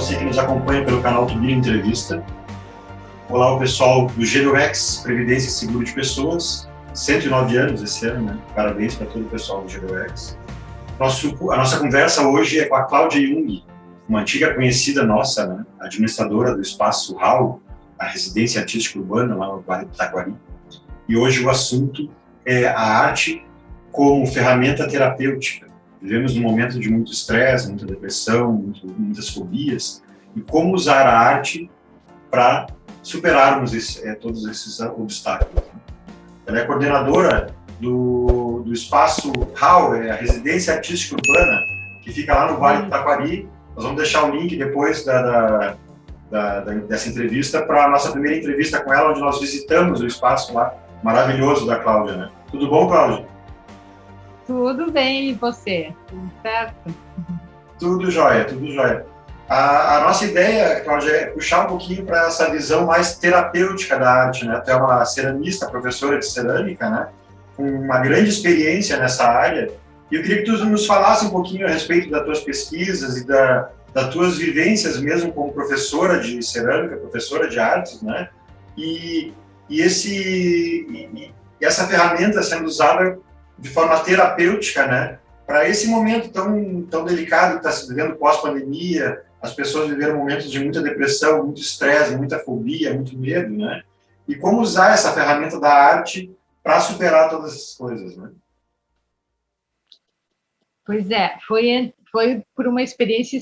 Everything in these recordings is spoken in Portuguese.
você que nos acompanha pelo canal Tubira Entrevista. Olá, o pessoal do GeroX, Previdência e Seguro de Pessoas. 109 anos esse ano, né? Parabéns para todo o pessoal do GeroX. A nossa conversa hoje é com a Cláudia Jung, uma antiga conhecida nossa, né? Administradora do Espaço RAU, a Residência Artística Urbana, lá no Vale do Taquari. E hoje o assunto é a arte como ferramenta terapêutica. Vivemos num momento de muito estresse, muita depressão, muitas fobias, e como usar a arte para superarmos todos esses obstáculos. Ela é coordenadora do Espaço RAU, a Residência Artística Urbana, que fica lá no Vale do Taquari. Nós vamos deixar o link depois dessa entrevista para a nossa primeira entrevista com ela, onde nós visitamos o espaço lá maravilhoso da Cláudia, né? Tudo bom, Cláudia? Tudo bem, e você? Tudo certo? Tudo jóia, tudo jóia. A nossa ideia, Cláudia, é puxar um pouquinho para essa visão mais terapêutica da arte, né? Tu é uma ceramista, professora de cerâmica, né? Com uma grande experiência nessa área. E eu queria que tu nos falasse um pouquinho a respeito das tuas pesquisas e das tuas vivências mesmo como professora de cerâmica, professora de artes, né? E essa ferramenta sendo usada de forma terapêutica, né? Para esse momento tão delicado que está se vivendo pós-pandemia, as pessoas viveram momentos de muita depressão, muito estresse, muita fobia, muito medo, né? E como usar essa ferramenta da arte para superar todas essas coisas, né? Pois é, foi por uma experiência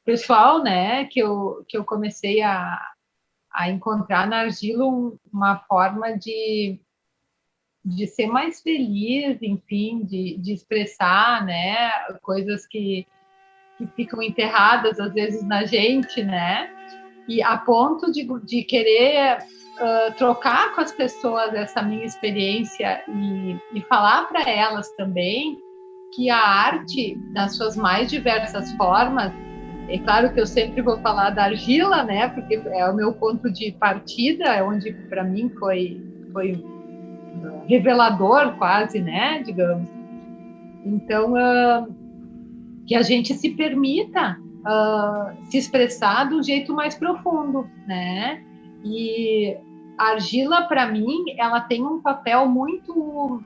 pessoal, né, que eu comecei a encontrar na argila uma forma de ser mais feliz, enfim, de expressar, né, coisas que ficam enterradas às vezes na gente, né, e a ponto de querer trocar com as pessoas essa minha experiência e falar para elas também que a arte, nas suas mais diversas formas, é claro que eu sempre vou falar da argila, né, porque é o meu ponto de partida, é onde para mim foi revelador quase, né, digamos. Então, que a gente se permita se expressar de um jeito mais profundo, né? E a argila, para mim, ela tem um papel muito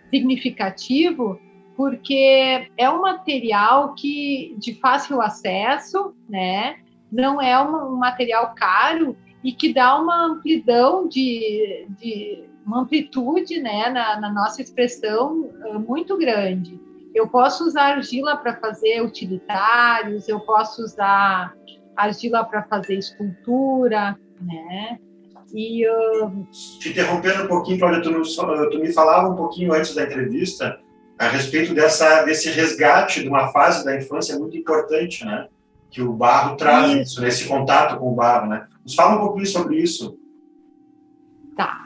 significativo, porque é um material de fácil acesso, né? Não é um material caro e que dá uma amplidão uma amplitude, né, na nossa expressão muito grande. Eu posso usar argila para fazer utilitários, eu posso usar argila para fazer escultura, né? E te interrompendo um pouquinho, Cláudia, tu me falava um pouquinho antes da entrevista a respeito desse resgate de uma fase da infância muito importante, né? Que o barro traz isso, nesse contato com o barro, né? Nos fala um pouquinho sobre isso. Tá.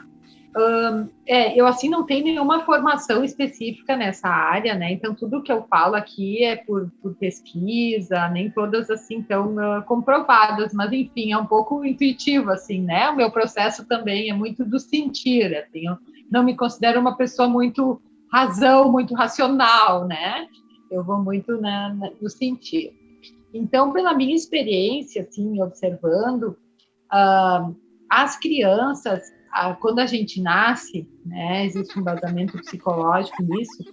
Eu assim não tenho nenhuma formação específica nessa área, né? Então tudo que eu falo aqui é por pesquisa, nem todas assim tão comprovadas, mas enfim é um pouco intuitivo assim, né? O meu processo também é muito do sentir, assim, eu não me considero uma pessoa muito muito racional, né? Eu vou muito no sentir. Então pela minha experiência, assim, observando as crianças, quando a gente nasce, né, existe um embasamento psicológico nisso,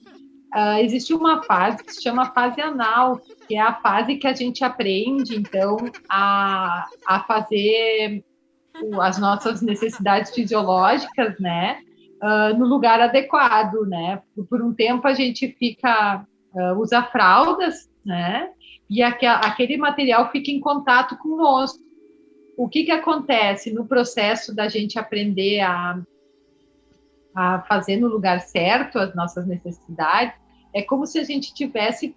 existe uma fase que se chama fase anal, que é a fase que a gente aprende, então, a fazer as nossas necessidades fisiológicas, né, no lugar adequado, né, por um tempo a gente usa fraldas, né, e aquele material fica em contato conosco. O que acontece no processo da gente aprender a fazer no lugar certo as nossas necessidades? É como se a gente estivesse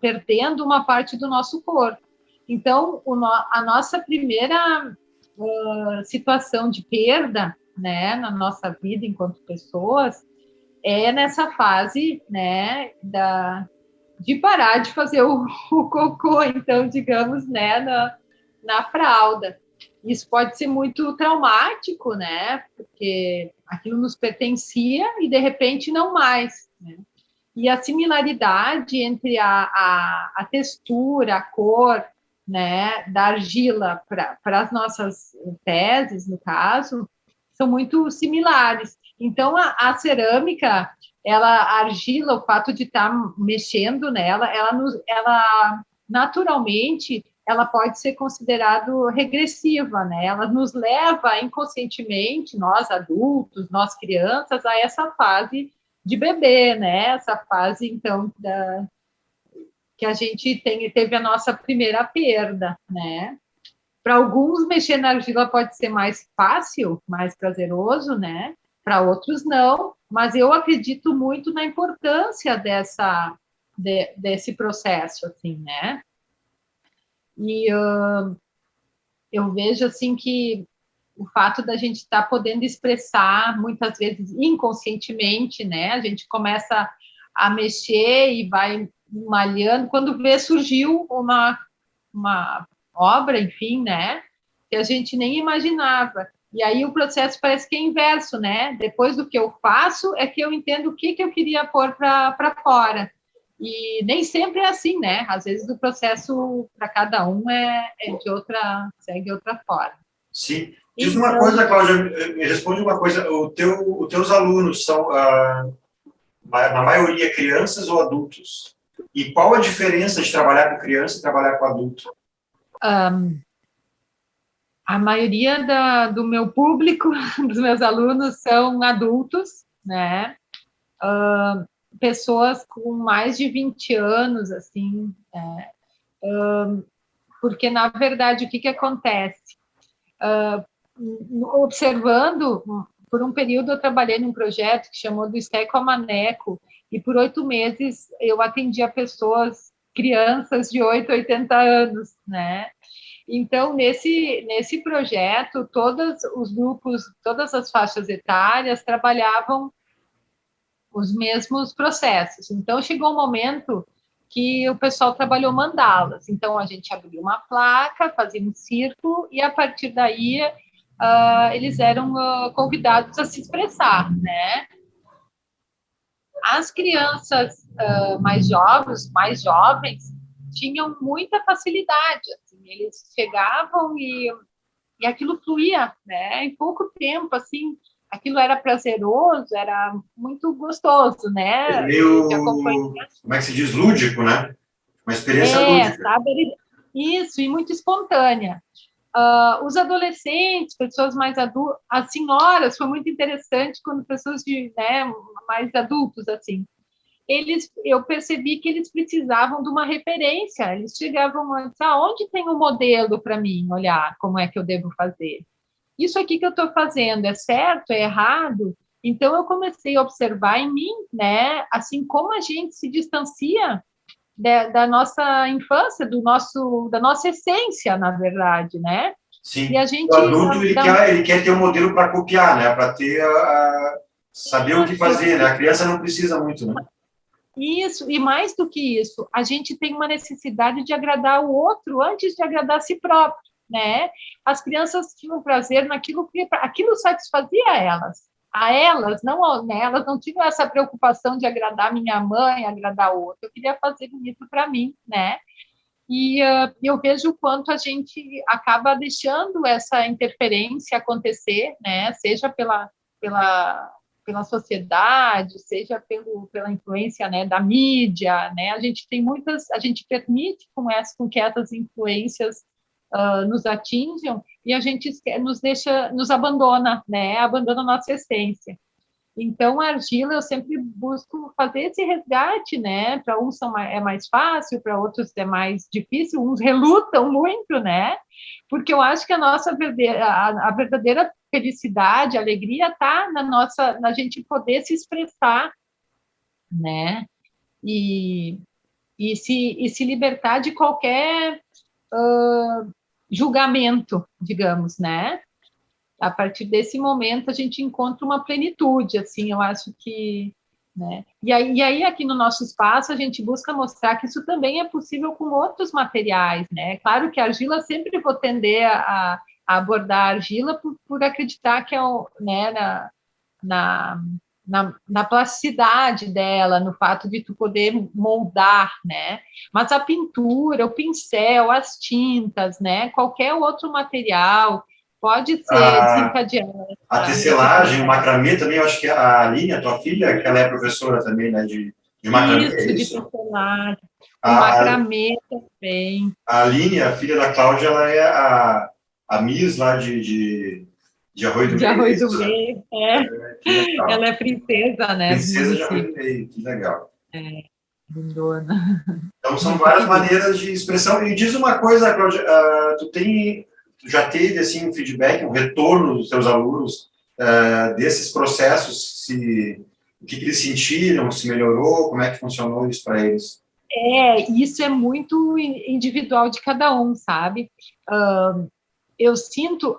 perdendo uma parte do nosso corpo. Então, a nossa primeira situação de perda, né, na nossa vida enquanto pessoas, é nessa fase, né, de parar de fazer o cocô, então, digamos, né, na fralda. Isso pode ser muito traumático, né? Porque aquilo nos pertencia e, de repente, não mais, né? E a similaridade entre a textura, a cor, né, da argila para as nossas teses, no caso, são muito similares. Então, a cerâmica, a argila, o fato de estar mexendo nela, ela naturalmente, ela pode ser considerada regressiva, né? Ela nos leva inconscientemente, nós adultos, nós crianças, a essa fase de bebê, né? Essa fase, então, que a gente teve a nossa primeira perda, né? Para alguns, mexer na argila pode ser mais fácil, mais prazeroso, né? Para outros, não. Mas eu acredito muito na importância desse processo, assim, né? E eu vejo, assim, que o fato da gente estar podendo expressar, muitas vezes inconscientemente, né? A gente começa a mexer e vai malhando. Quando vê, surgiu uma obra, enfim, né? Que a gente nem imaginava. E aí o processo parece que é inverso, né? Depois do que eu faço, é que eu entendo o que eu queria pôr para fora. E nem sempre é assim, né? Às vezes o processo para cada um segue outra forma. Sim. Diz uma coisa, Cláudia, me responde uma coisa. Os teus alunos são, na maioria, crianças ou adultos? E qual a diferença de trabalhar com criança e trabalhar com adulto? A maioria do meu público, dos meus alunos, são adultos, né? Pessoas com mais de 20 anos, assim, porque, na verdade, o que acontece? Observando, por um período eu trabalhei num projeto que chamou do Esteco a Maneco, e por 8 meses eu atendia pessoas, crianças de 8 a 80 anos, né? Então, nesse projeto, todos os grupos, todas as faixas etárias trabalhavam os mesmos processos. Então, chegou um momento que o pessoal trabalhou mandalas. Então, a gente abriu uma placa, fazia um círculo, e a partir daí eles eram convidados a se expressar, né? As crianças mais jovens, tinham muita facilidade. Assim, eles chegavam e aquilo fluía, né? Em pouco tempo, assim, aquilo era prazeroso, era muito gostoso, É né? meio, De acompanhar. como é que se diz? Lúdico, né? Uma experiência lúdica. Sabe? Isso, e muito espontânea. Os adolescentes, pessoas mais adultas, as senhoras, foi muito interessante quando pessoas mais adultos, assim, eu percebi que eles precisavam de uma referência, eles chegavam a dizer, onde tem um modelo para mim olhar como é que eu devo fazer? Isso aqui que eu estou fazendo é certo, é errado? Então, eu comecei a observar em mim, né, assim, como a gente se distancia da nossa infância, da nossa essência, na verdade, né? Sim. E a gente O adulto, ele quer ter um modelo para copiar, né? Para ter saber o que fazer, né? A criança não precisa muito, né? Isso, e mais do que isso, a gente tem uma necessidade de agradar o outro antes de agradar a si próprio, né? As crianças tinham prazer naquilo que aquilo satisfazia elas. A elas, não, né, elas não tinham essa preocupação de agradar minha mãe, agradar o outro. Eu queria fazer bonito para mim, né? E eu vejo o quanto a gente acaba deixando essa interferência acontecer, né? Seja pela, pela sociedade, seja pela influência, né, da mídia, né? A gente permite com que essas influências nos atinjam e a gente nos abandona, né? Abandona a nossa essência. Então, a argila, eu sempre busco fazer esse resgate, né? Para uns é mais fácil, para outros é mais difícil, uns relutam muito, né? Porque eu acho que a verdadeira felicidade, a alegria está na gente poder se expressar, né? E, se libertar de qualquer julgamento, digamos, né? A partir desse momento a gente encontra uma plenitude, assim, eu acho que, né? E aí aqui no nosso espaço a gente busca mostrar que isso também é possível com outros materiais, né? Claro que a argila sempre vou tender a abordar a argila por acreditar que é né, na plasticidade dela, no fato de tu poder moldar, né? Mas a pintura, o pincel, as tintas, né? Qualquer outro material pode ser desencadeante. A tecelagem, o macramê também, eu acho que a Aline, a tua filha, que ela é professora também, né, de macramê, é De isso? tecelagem, o A, macramê também. a Aline, a filha da Cláudia, ela é a Miss lá de Arroio do De Meio, é Arroio isso? do Meio, é. Que legal. Ela é princesa, né, do Princesa de Arroio município. do Meio, que legal. É, lindona. Então, são Muito várias querida. maneiras de expressão. E diz uma coisa, Cláudia, tu já teve, assim, um feedback, um retorno dos teus alunos desses processos, o que eles sentiram, se melhorou, como é que funcionou isso para eles? Isso é muito individual de cada um, sabe? Eu sinto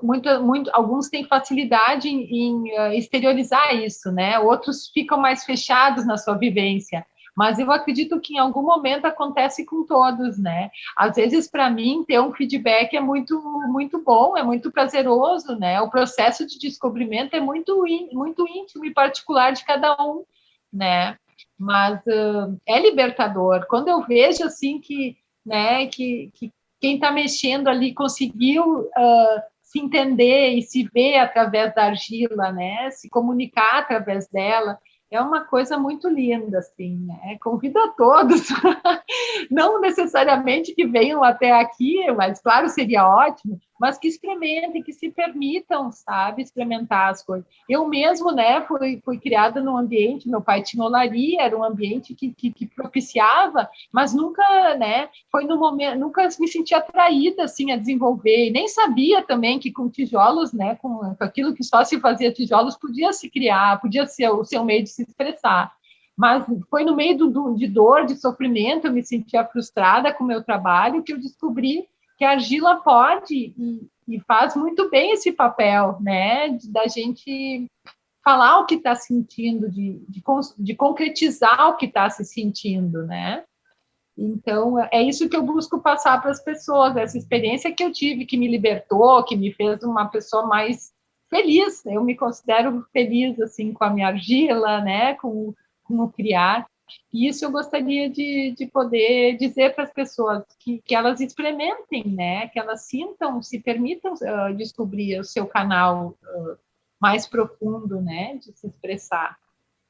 alguns têm facilidade em exteriorizar isso, né? Outros ficam mais fechados na sua vivência. Mas eu acredito que em algum momento acontece com todos, né? Às vezes, para mim, ter um feedback é muito, muito bom, é muito prazeroso, né? O processo de descobrimento é muito íntimo e particular de cada um, né? Mas é libertador. Quando eu vejo assim que quem está mexendo ali conseguiu se entender e se ver através da argila, né? Se comunicar através dela, é uma coisa muito linda, assim, né? Convido a todos, não necessariamente que venham até aqui, mas claro, seria ótimo, mas que experimentem, que se permitam, sabe, experimentar as coisas. Eu mesmo, né, fui criada num ambiente, meu pai tinha olaria, era um ambiente que propiciava, mas nunca, né, foi no momento, nunca me senti atraída, assim, a desenvolver, e nem sabia também que com tijolos, né, com aquilo que só se fazia tijolos, podia se criar, podia ser o seu meio de se expressar. Mas foi no meio de dor, de sofrimento, eu me sentia frustrada com o meu trabalho, que eu descobri que a argila pode e faz muito bem esse papel, né, da gente falar o que está sentindo, de concretizar o que está se sentindo, né? Então, é isso que eu busco passar para as pessoas, essa experiência que eu tive, que me libertou, que me fez uma pessoa mais feliz. Eu me considero feliz, assim, com a minha argila, né, com o criar. E isso eu gostaria de poder dizer para as pessoas, que elas experimentem, né, que elas sintam, se permitam descobrir o seu canal mais profundo, né, de se expressar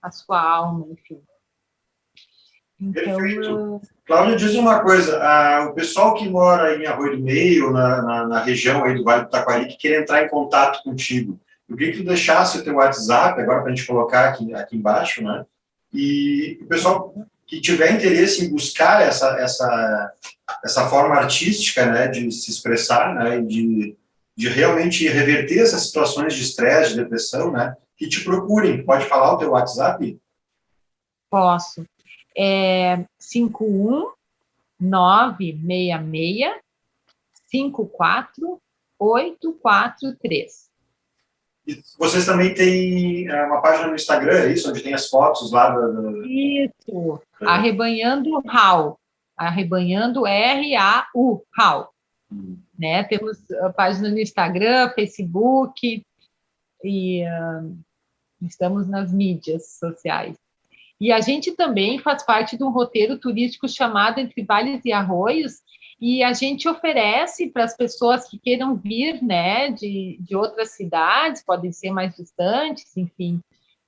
a sua alma, enfim. Perfeito. Cláudia, diz uma coisa, o pessoal que mora em Arroio do Meio, na região aí do Vale do Taquari, que quer entrar em contato contigo, eu queria que tu deixasse o teu WhatsApp, agora para a gente colocar aqui embaixo, né? E o pessoal que tiver interesse em buscar essa forma artística, né, de se expressar, né, e de realmente reverter essas situações de estresse, de depressão, né, que te procurem. Pode falar o teu WhatsApp? Posso. 51966 54 843. E vocês também têm uma página no Instagram, é isso? Onde tem as fotos lá Isso. Arrebanhando RAU. Arrebanhando RAU. RAU. Né? Temos a página no Instagram, Facebook e estamos nas mídias sociais. E a gente também faz parte de um roteiro turístico chamado Entre Vales e Arroios, e a gente oferece para as pessoas que queiram vir, né, de outras cidades, podem ser mais distantes, enfim,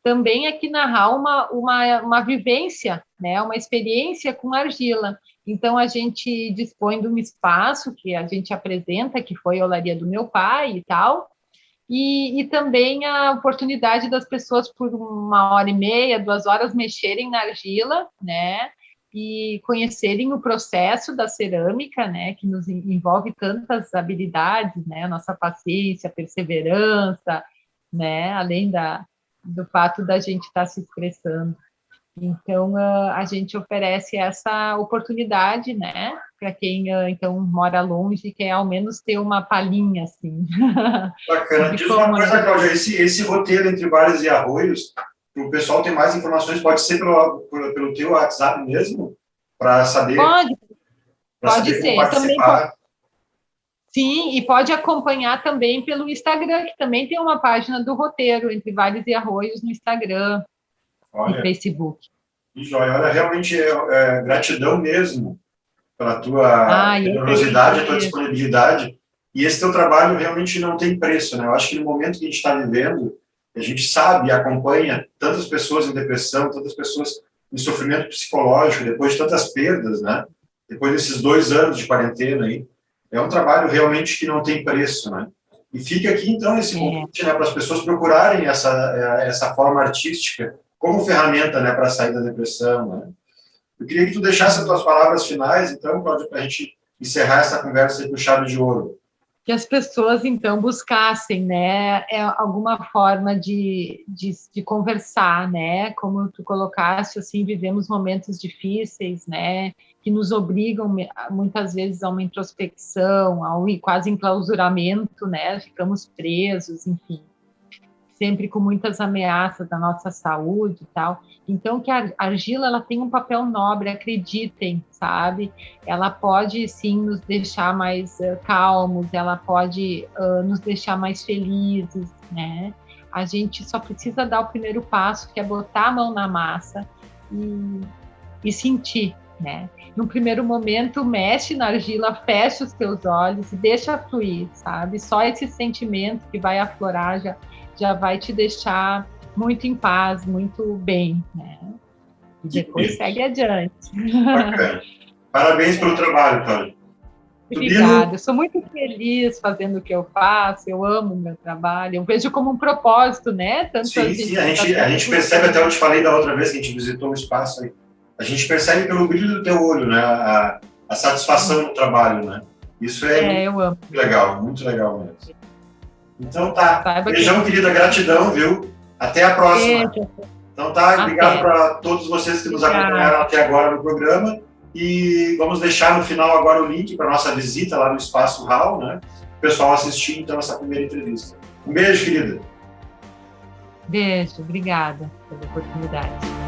também aqui narrar uma vivência, né, uma experiência com argila. Então, a gente dispõe de um espaço que a gente apresenta, que foi a olaria do meu pai e tal, e também a oportunidade das pessoas por 1h30, 2 horas mexerem na argila, né? E conhecerem o processo da cerâmica, né? Que nos envolve tantas habilidades, né? Nossa paciência, perseverança, né? Além do fato da gente estar se expressando. Então, a gente oferece essa oportunidade, né, para quem, então, mora longe e quer ao menos ter uma palhinha, assim. Bacana. Diz uma coisa, Cláudia, esse roteiro Entre Vales e Arroios, para o pessoal ter mais informações, pode ser pelo teu WhatsApp mesmo? Para saber, pode ser. como participar? Sim, e pode acompanhar também pelo Instagram, que também tem uma página do roteiro Entre Vales e Arroios no Instagram. e Facebook. Que joia. Olha, realmente gratidão mesmo pela tua generosidade, a tua disponibilidade. E esse teu trabalho realmente não tem preço, né? Eu acho que no momento que a gente está vivendo, a gente sabe e acompanha tantas pessoas em depressão, tantas pessoas em sofrimento psicológico, depois de tantas perdas, né? Depois desses 2 anos de quarentena aí. É um trabalho realmente que não tem preço, né? E fica aqui, então, esse convite, né, para as pessoas procurarem essa forma artística como ferramenta, né, para sair da depressão, né? Eu queria que tu deixasse as tuas palavras finais, então, Cláudia, para a gente encerrar essa conversa aí com chave de ouro. Que as pessoas, então, buscassem, né, alguma forma de conversar, né, como tu colocaste, assim, vivemos momentos difíceis, né, que nos obrigam, muitas vezes, a uma introspecção, a um quase enclausuramento, né, ficamos presos, enfim, sempre com muitas ameaças da nossa saúde e tal. Então, que a argila, ela tem um papel nobre, acreditem, sabe? Ela pode, sim, nos deixar mais calmos, ela pode nos deixar mais felizes, né? A gente só precisa dar o primeiro passo, que é botar a mão na massa e sentir, né? No primeiro momento, mexe na argila, fecha os teus olhos e deixa fluir, sabe? Só esse sentimento que vai aflorar já vai te deixar muito em paz, muito bem, né? E depois segue adiante. Bacana. Parabéns pelo trabalho, Cláudia. Obrigada. Eu sou muito feliz fazendo o que eu faço, eu amo o meu trabalho, eu vejo como um propósito, né? Sim, a gente percebe, até eu te falei da outra vez que a gente visitou o espaço aí, a gente percebe pelo brilho do teu olho, né? A satisfação no trabalho, né? Isso eu amo. Muito legal mesmo. Então tá, beijão, querida, gratidão, viu? Até a próxima. Então tá, obrigado para todos vocês que nos acompanharam até agora no programa, e vamos deixar no final agora o link para nossa visita lá no Espaço Hall, né? O pessoal assistir então essa primeira entrevista. Um beijo, querida. Beijo, obrigada pela oportunidade.